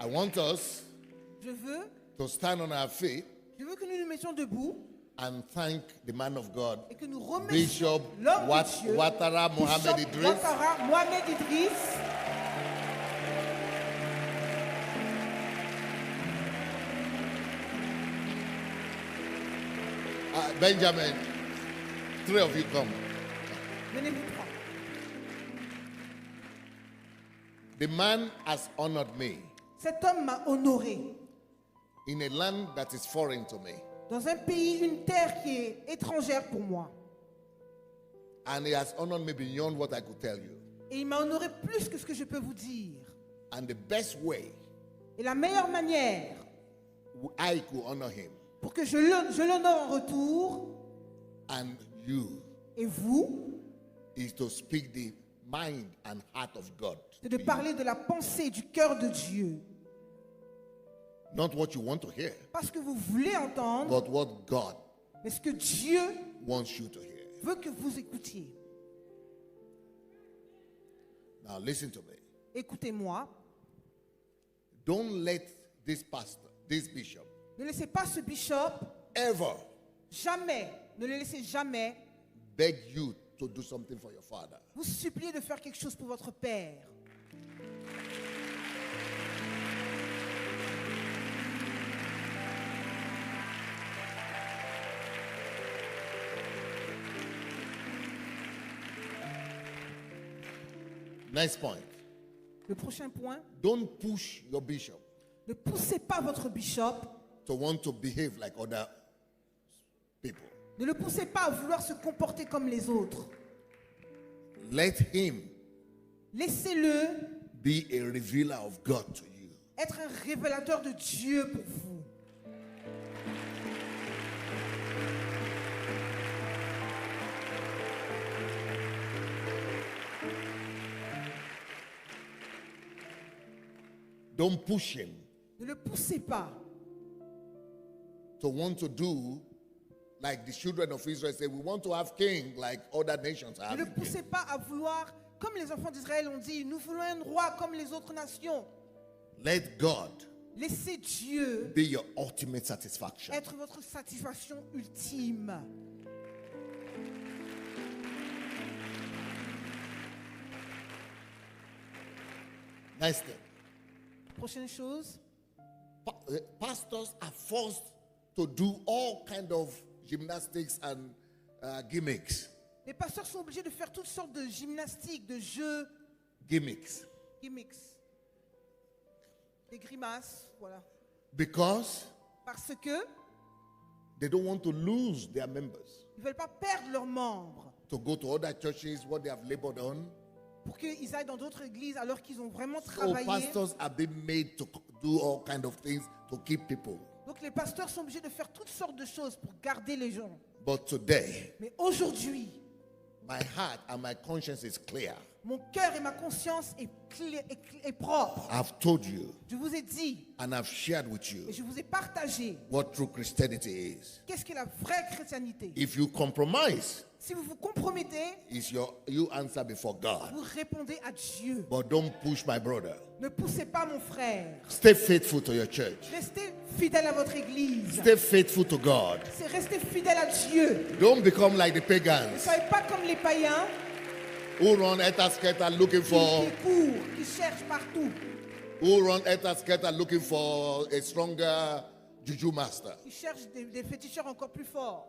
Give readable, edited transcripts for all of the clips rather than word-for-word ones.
I want us Je veux to stand on our feet que nous nous mettions debout and thank the man of God, et que nous remercions Bishop l'homme de Dieu, Ouattara Mohamed Bishop Idriss. Ouattara Mohamed Idriss. Benjamin, 3 of you come. Venez-vous trois. The man has honored me Cet homme m'a honoré in a land that is foreign to me. dans un pays, une terre qui est étrangère pour moi. And he has honored me beyond what I could tell you. Et il m'a honoré plus que ce que je peux vous dire. And the best way Et la meilleure manière I could honor him pour que je l'honore en retour, and you et vous, is to speak the mind and heart of God. c'est de parler de la pensée du cœur de Dieu. Not what you want to hear, Pas ce que vous voulez entendre, but what God mais ce que Dieu wants you to hear. veut que vous écoutiez. Now listen to me. Écoutez-moi. Don't let this pastor, this bishop, Ne laissez pas ce bishop, ever jamais, ne le laissez jamais beg you to do something for your father. vous supplier de faire quelque chose pour votre père. Next point. Le prochain point, Don't push your bishop ne poussez pas votre bishop, to want to behave like other people. ne le poussez pas à vouloir se comporter comme les autres. Let him Laissez-le be a revealer of God to you. être un révélateur de Dieu pour vous. Don't push him Ne le poussez pas to want to do like the children of Israel say, we want to have king like other nations Ne have. le poussez pas à vouloir, comme les enfants d'Israël ont dit, nous voulons un roi comme les autres nations. Let God Laissez Dieu be your ultimate satisfaction. être votre satisfaction ultime. Next thing. Prochaine chose, Pastors are forced to do all kind of gymnastics and gimmicks. les pasteurs sont obligés de faire toutes sortes de gymnastiques, de jeux, Gimmicks. gimmicks, des grimaces, voilà. Because Parce que they don't want to lose their members. ils ne veulent pas perdre leurs membres To go to other churches, what they have labored on. pour qu'ils aillent dans d'autres églises alors qu'ils ont vraiment So travaillé. pastors are being made to do all kind of things to keep people. Donc les pasteurs sont obligés de faire toutes sortes de choses pour garder les gens. But today, Mais aujourd'hui, my heart and my conscience is clear. mon cœur et ma conscience est propre. I've told you Je vous ai dit and I've shared with you et je vous ai partagé what true Christianity is. qu'est-ce qu'est la vraie chrétienté. If you compromise, Si vous vous compromettez, you answer before God. vous répondez à Dieu. But don't push my brother. Ne poussez pas mon frère. Stay faithful to your church. Restez fidèle à votre église. Stay faithful to God. C'est rester fidèle à Dieu. Don't become like the Ne pagans soyez pas comme les païens who run etasketa looking qui for courent, qui cherchent partout, looking for a stronger juju master. qui cherchent des féticheurs encore plus forts.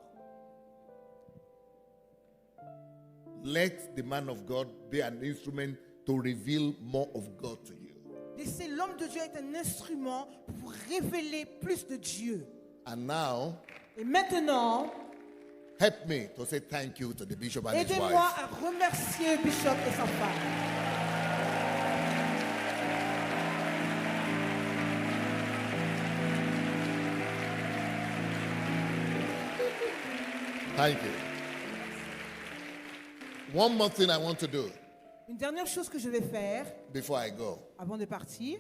Let the man of God be an instrument to reveal more of God to you. Laissez l'homme de Dieu être un instrument pour vous révéler plus de Dieu. And now, Et maintenant, help me to say thank you to the bishop and his aidez-moi wife. à remercier Bishop et sa femme. Thank you. One more thing I want to do Une dernière chose que je vais faire before I go. avant de partir,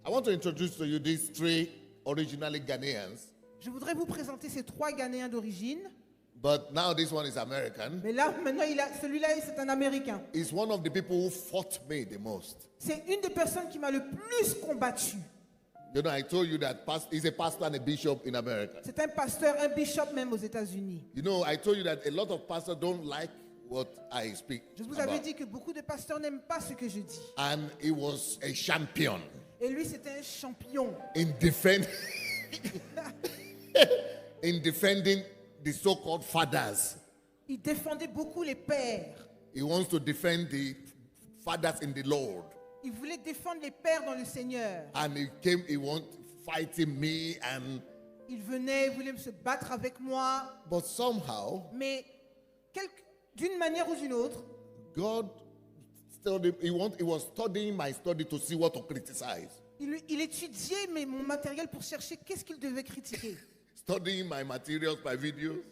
I want to introduce to you these three originally Ghanaians, je voudrais vous présenter ces trois Ghanéens d'origine. but now this one is American. Mais là, maintenant, celui-là, c'est un Américain. He's one of the people who fought me the most. C'est une des personnes qui m'a le plus combattu. You know, I told you that he's a pastor and a bishop in America. C'est un pasteur, un bishop même aux États-Unis. You know, I told you that a lot of pastors don't like what I speak Je vous avais about. dit que beaucoup de pasteurs n'aiment pas ce que je dis. And he was a champion Et lui, c'était un champion in in defending the so-called fathers. Il défendait beaucoup les pères. He wants to defend the fathers in the Lord. Il voulait défendre les pères dans le Seigneur. And he wanted fighting me and Il venait, il voulait se battre avec moi. but somehow Mais d'une manière ou d'une autre, God studied, he was studying my study to see what to criticize. il étudiait mon matériel pour chercher qu'est-ce qu'il devait critiquer. Studying my materials, my videos,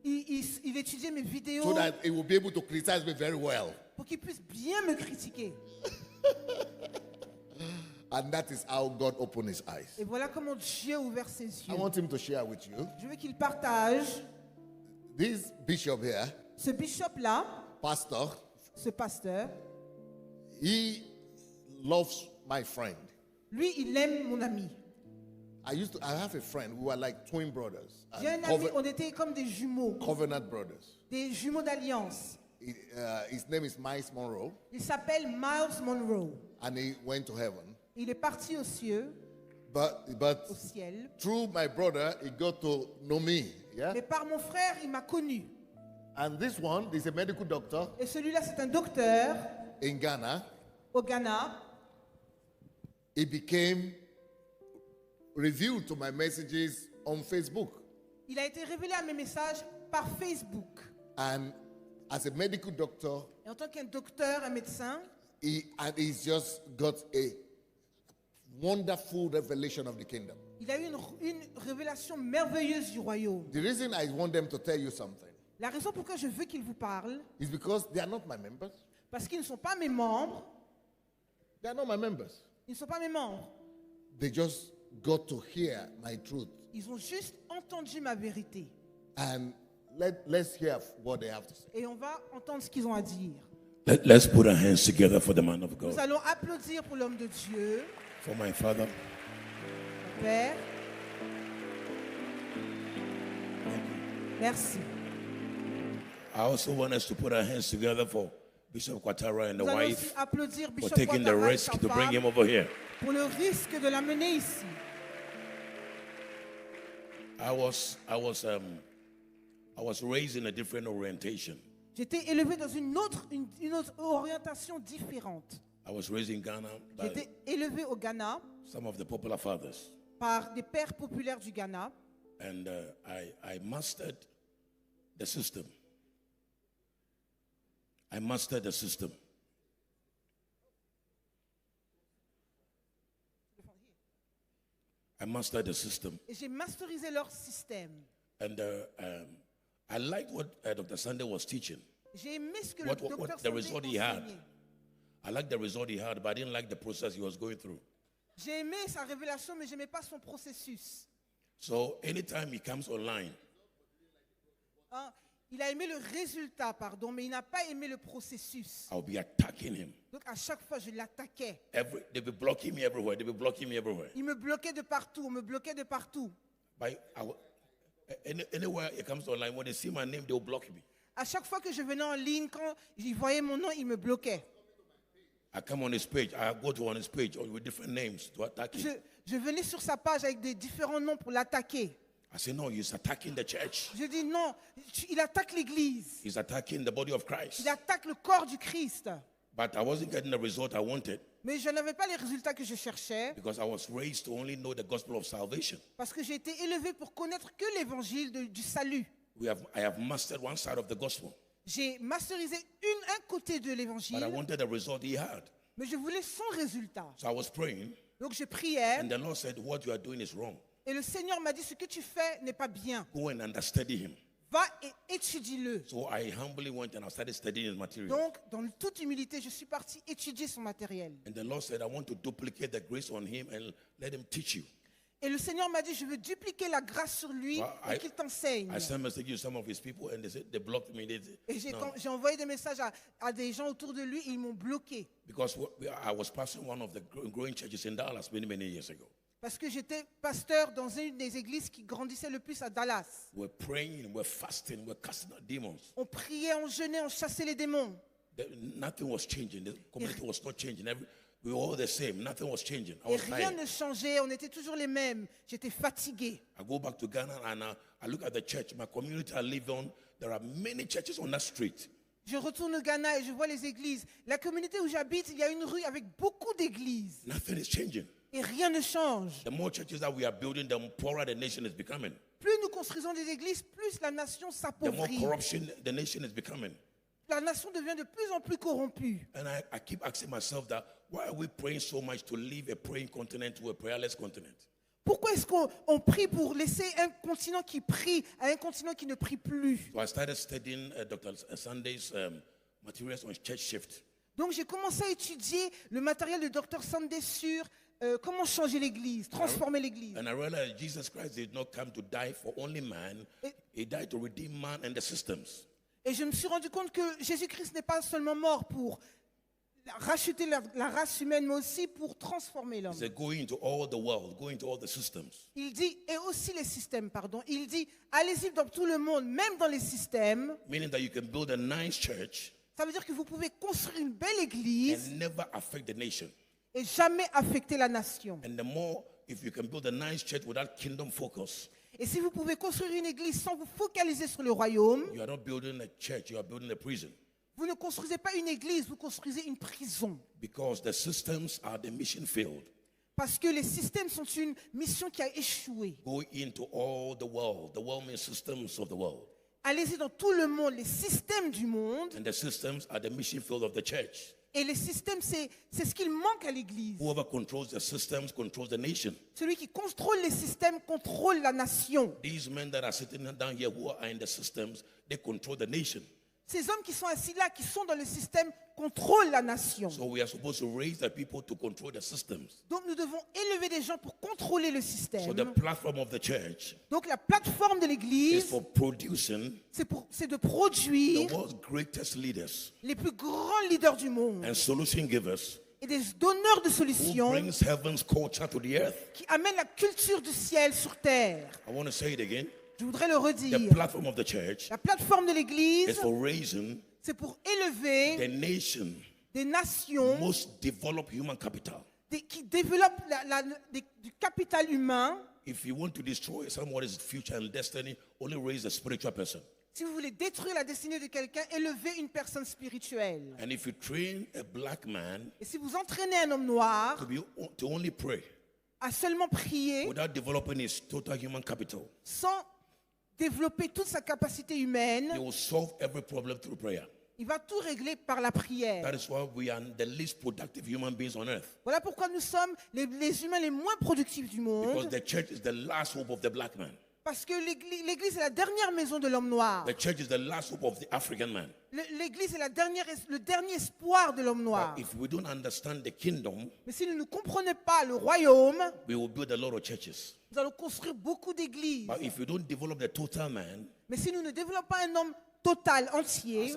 Il étudiait mes vidéos so that he will be able to criticize me very well. pour qu'il puisse bien me critiquer. And that is how God opened his eyes. Et voilà comment Dieu a ouvert ses I yeux. want him to share with you. Je veux qu'il partage. This bishop here, Ce bishop-là, pastor, ce pasteur, he loves my friend. lui, il aime mon ami. I have a friend. We were like twin brothers. and J'ai un ami, on était comme des jumeaux, covenant brothers. des jumeaux d'alliance. His name is Miles Monroe, Il s'appelle Miles Monroe. and he went to heaven. Il est parti aux cieux, But au ciel. through my brother, he got to know me. Yeah. Mais par mon frère, il m'a connu. And this one is a medical doctor Et celui-là, c'est un docteur in Ghana. au Ghana. He became revealed to my messages on Facebook. Il a été révélé à mes messages par Facebook. And as a medical doctor, Et en tant qu'un docteur, un médecin, he's just got a wonderful revelation of the kingdom. il a eu une révélation merveilleuse du royaume. The reason I want them to tell you something La raison pourquoi je veux qu'il vous parle, is because they are not my members. parce qu'ils ne sont pas mes membres. They are not my members. Ils ne sont pas mes membres. They just got to hear my truth. Ils ont juste entendu ma vérité. And let's hear what they have to say. Et on va entendre ce qu'ils ont à dire. Let's put our hands together for the man of Nous God, allons applaudir pour l'homme de Dieu, for my father. mon Père. Merci. I also want us to put our hands together for Bishop Quatara and the Nous allons aussi wife applaudir for Bishop taking the Ouattara et risk sa to bring femme him over here. pour le risque de l'amener ici. I was raised in a different orientation. J'étais élevé dans une autre orientation différente. I was raised in Ghana by J'étais élevé au Ghana some of the popular fathers, par des pères populaires du Ghana. and I mastered the system. I mastered the system. I mastered the system. Et j'ai masterisé leur système. And I liked what Dr. Sunday was teaching. J'ai aimé ce que What le docteur the Sunday result he had. enseignait. I liked the result he had, but I didn't like the process he was going through. J'ai aimé sa révélation, mais je n'aimais pas son processus. So anytime he comes online, Hein, il a aimé le résultat, pardon, mais il n'a pas aimé le processus. I'll be attacking him. Donc à chaque fois, je l'attaquais. They'll be blocking me everywhere. They'll be blocking me everywhere. Il me bloquait de partout, on me bloquait de partout. But anywhere he comes online, when they see my name, they'll block me. À chaque fois que je venais en ligne, quand ils voyaient mon nom, ils me bloquaient. I come on his page. I go to on his page with different names to attack him. Je venais sur sa page avec des différents noms pour l'attaquer. I say, no, he's attacking the church. Je dis non, il attaque l'Église. He's attacking the body of Christ. Il attaque le corps du Christ. But I wasn't getting the result I wanted Mais je n'avais pas les résultats que je cherchais because I was raised to only know the gospel of salvation. parce que j'ai été élevé pour connaître que l'évangile du salut. I have mastered one side of the gospel, J'ai masterisé un côté de but I l'évangile, wanted the result he had. mais je voulais son résultat. So I was praying, Donc je priais and the Lord said, what you are doing is wrong. et le Seigneur m'a dit ce que tu fais n'est pas bien. Go and understudy him. Va et étudie-le. So I humbly went and I started studying his material. Donc, dans toute humilité, je suis parti étudier son matériel. And the Lord said, I want to duplicate the grace on him and let him teach you. Et le Seigneur m'a dit, je veux dupliquer la grâce sur lui Well, et qu'il t'enseigne. I sent messages to some of his people and they blocked me. Et j'ai No, j'ai envoyé des messages à des gens autour de lui et ils m'ont bloqué. because I was pastoring one of the growing churches in Dallas many years ago. Parce que j'étais pasteur dans une des églises qui grandissait le plus à Dallas. We're praying, we're fasting, we're casting out demons. On priait, on jeûnait, on chassait les démons. Nothing was changing. The community was not changing. We were all the same. Nothing was changing. I Et was rien tired. ne changeait, on était toujours les mêmes. J'étais fatigué. I go back to Ghana and I look at the church, my community I live on. There are many churches on that street. Je retourne au Ghana et je vois les églises. La communauté où j'habite, il y a une rue avec beaucoup d'églises. Nothing is changing. Et rien ne change. The more churches that we are building, the poorer the nation is becoming. Plus nous construisons des églises, plus la nation The more s'appauvrit. corruption the nation is becoming. La nation devient de plus en plus corrompue. And I keep asking myself that why are we praying so much to leave a praying continent to a prayerless continent? Pourquoi est-ce qu'on prie pour laisser un continent qui prie à un continent qui ne prie plus? So I started studying Dr. Sunday's materials on church shift. Donc j'ai commencé à étudier le matériel de Dr. Sunday sur comment changer l'église, transformer l'église. And I realized Jesus Christ did not come to die for only man. He died to redeem man and the systems. Et je me suis rendu compte que Jésus-Christ n'est pas seulement mort pour racheter la race humaine, mais aussi pour transformer l'homme. He said, go into all the world, go into all the systems. Il dit, et aussi les systèmes, pardon. Il dit, allez-y dans tout le monde, même dans les systèmes. Meaning that you can build a nice church Ça veut dire que vous pouvez construire une belle église and never affect the nation. et jamais affecter la nation. And the more, if you can build a nice church without kingdom focus, Et si vous pouvez construire une église sans vous focaliser sur le royaume, you are not building a church, you are building a prison. vous ne construisez pas une église, vous construisez une prison. Because the systems are the mission field. Parce que les systèmes sont une mission qui a échoué. Go into all the world means systems of the world. Allez-y dans tout le monde, les systèmes du monde. And the systems are the mission field of the church. Et les systèmes, c'est ce qu'il manque à l'église. Whoever controls the systems controls the nation. Celui qui contrôle les systèmes contrôle la nation. These men that are sitting down here who are in the systems, they control the nation. Ces hommes qui sont assis là, qui sont dans le système, contrôlent la nation. So we are supposed to raise the people to control the systems. Donc nous devons élever des gens pour contrôler le So système. the platform of the church Donc la plateforme de is l'église, for producing c'est de the produire world's greatest leaders les plus grands leaders du monde and solution givers et des donneurs de who solutions brings heaven's culture to the earth. qui amènent la culture du ciel sur terre. I want to say it again. Je voudrais le redire. The platform of the church La plateforme de is l'église, for raising c'est pour élever the nation des nations most developed human capital. qui développent du capital humain. If you want to destroy somebody's future and destiny, only raise a spiritual person. Si vous voulez détruire la destinée de quelqu'un, élevez une personne spirituelle. And if you train a black man Et si vous entraînez un homme noir to only pray à seulement prier without developing his total human capital, sans développer toute sa capacité humaine, he will solve every problem through prayer. il va tout régler par la prière. That is why we are the least productive human beings on earth. Voilà pourquoi nous sommes les humains les moins productifs du Because monde. the church is the last hope of the black man. Parce que l'église est la dernière maison de l'homme noir. The church is the last hope of the African man. L'église est le dernier espoir de l'homme noir. But if we don't understand the kingdom, Mais si nous ne comprenons pas le royaume, we will build a lot of churches. nous allons construire beaucoup d'églises. But if we don't develop the total man Mais si nous ne développons pas un homme total, entier,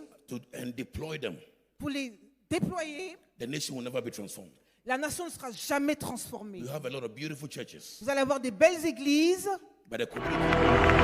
and deploy them, pour les déployer, the nation will never be transformed. la nation ne sera jamais transformée. You have a lot of beautiful churches, Vous allez avoir des belles églises, but the community